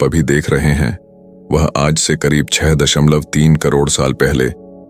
आप अभी देख रहे हैं वह आज से करीब 6.3 करोड़ साल पहले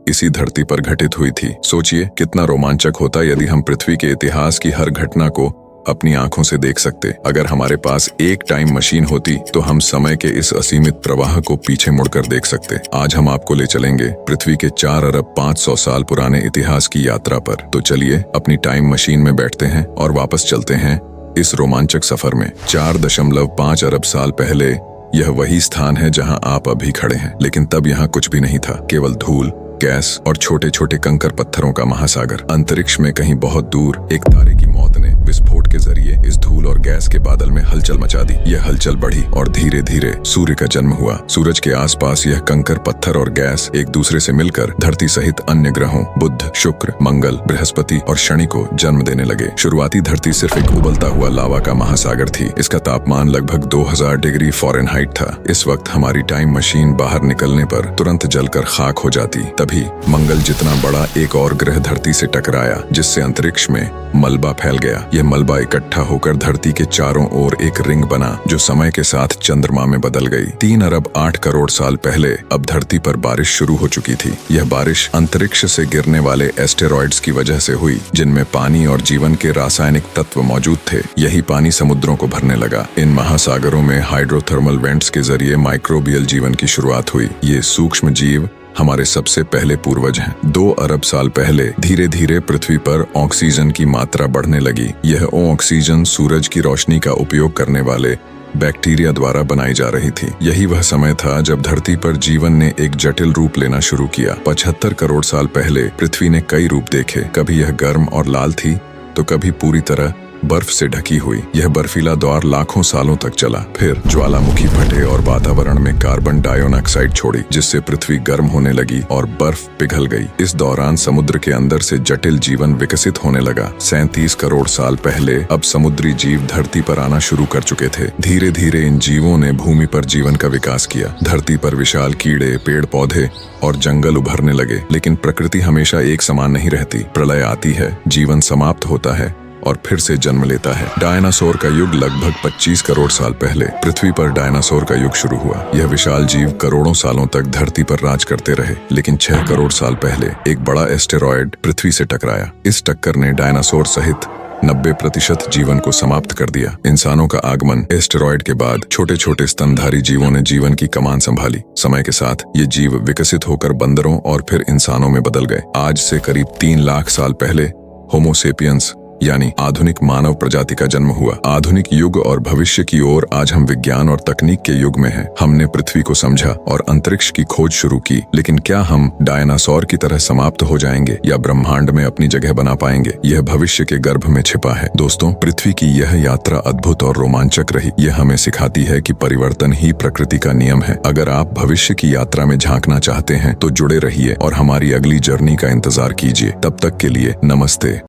इसी धरती पर घटित हुई थी। सोचिए कितना रोमांचक होता यदि हम पृथ्वी के इतिहास की हर घटना को अपनी आंखों से देख सकते। अगर हमारे पास एक टाइम मशीन होती तो हम समय के इस असीमित प्रवाह को पीछे मुड़कर देख सकते। आज हम आपको ले चलेंगे पृथ्वी के 4 अरब 500 साल पुराने इतिहास की यात्रा पर। तो चलिए अपनी टाइम मशीन में बैठते हैं और वापस चलते हैं इस रोमांचक सफर में। 4.5 अरब साल पहले यह वही स्थान है जहां आप अभी खड़े हैं, लेकिन तब यहाँ कुछ भी नहीं था, केवल धूल, गैस और छोटे छोटे कंकर पत्थरों का महासागर। अंतरिक्ष में कहीं बहुत दूर एक तारे की मौत ने विस्फोट के जरिए इस धूल और गैस के बादल में हलचल मचा दी। यह हलचल बढ़ी और धीरे धीरे सूर्य का जन्म हुआ। सूरज के आसपास यह कंकर पत्थर और गैस एक दूसरे से मिलकर धरती सहित अन्य ग्रहों बुध, शुक्र, मंगल, बृहस्पति और शनि को जन्म देने लगे। शुरुआती धरती सिर्फ एक उबलता हुआ लावा का महासागर थी। इसका तापमान लगभग 2000 डिग्री फ़ारेनहाइट था। इस वक्त हमारी टाइम मशीन बाहर निकलने पर तुरंत जलकर खाक हो जाती। तभी मंगल जितना बड़ा एक और ग्रह धरती से टकराया, जिससे अंतरिक्ष में मलबा फैल गया। यह मलबा इकट्ठा होकर धरती के चारों ओर एक रिंग बना, जो समय के साथ चंद्रमा में बदल गई। 3 अरब 8 करोड़ साल पहले अब धरती पर बारिश शुरू हो चुकी थी। यह बारिश अंतरिक्ष से गिरने वाले एस्टेरॉइड्स की वजह से हुई, जिनमें पानी और जीवन के रासायनिक तत्व मौजूद थे। यही पानी समुद्रों को भरने लगा। इन महासागरों में हाइड्रोथर्मल वेंट्स के जरिए माइक्रोबियल जीवन की शुरुआत हुई। ये सूक्ष्म जीव हमारे सबसे पहले पूर्वज हैं। 2 अरब साल पहले धीरे धीरे पृथ्वी पर ऑक्सीजन की मात्रा बढ़ने लगी। यह ऑक्सीजन सूरज की रोशनी का उपयोग करने वाले बैक्टीरिया द्वारा बनाई जा रही थी। यही वह समय था जब धरती पर जीवन ने एक जटिल रूप लेना शुरू किया। 75 करोड़ साल पहले पृथ्वी ने कई रूप देखे। कभी यह गर्म और लाल थी तो कभी पूरी तरह बर्फ से ढकी हुई। यह बर्फीला दौर लाखों सालों तक चला। फिर ज्वालामुखी फटे और वातावरण में कार्बन डाइऑक्साइड छोड़ी, जिससे पृथ्वी गर्म होने लगी और बर्फ पिघल गई। इस दौरान समुद्र के अंदर से जटिल जीवन विकसित होने लगा। 37 करोड़ साल पहले अब समुद्री जीव धरती पर आना शुरू कर चुके थे। धीरे धीरे इन जीवों ने भूमि पर जीवन का विकास किया। धरती पर विशाल कीड़े, पेड़ पौधे और जंगल उभरने लगे। लेकिन प्रकृति हमेशा एक समान नहीं रहती। प्रलय आती है, जीवन समाप्त होता है और फिर से जन्म लेता है। डायनासोर का युग लगभग 25 करोड़ साल पहले पृथ्वी पर डायनासोर का युग शुरू हुआ। यह विशाल जीव करोड़ों सालों तक धरती पर राज करते रहे, लेकिन 6 करोड़ साल पहले एक बड़ा एस्टेरॉयड पृथ्वी से टकराया। इस टक्कर ने डायनासोर सहित 90% जीवन को समाप्त कर दिया। इंसानों का आगमन, एस्टेरॉयड के बाद छोटे छोटे स्तनधारी जीवों ने जीवन की कमान संभाली। समय के साथ ये जीव विकसित होकर बंदरों और फिर इंसानों में बदल गए। आज से करीब 3 लाख साल पहले होमोसेपियंस यानी आधुनिक मानव प्रजाति का जन्म हुआ। आधुनिक युग और भविष्य की ओर आज हम विज्ञान और तकनीक के युग में हैं। हमने पृथ्वी को समझा और अंतरिक्ष की खोज शुरू की, लेकिन क्या हम डायनासोर की तरह समाप्त हो जाएंगे या ब्रह्मांड में अपनी जगह बना पाएंगे? यह भविष्य के गर्भ में छिपा है। दोस्तों, पृथ्वी की यह यात्रा अद्भुत और रोमांचक रही। यह हमें सिखाती है कि परिवर्तन ही प्रकृति का नियम है। अगर आप भविष्य की यात्रा में झांकना चाहते हैं तो जुड़े रहिए और हमारी अगली जर्नी का इंतजार कीजिए। तब तक के लिए नमस्ते।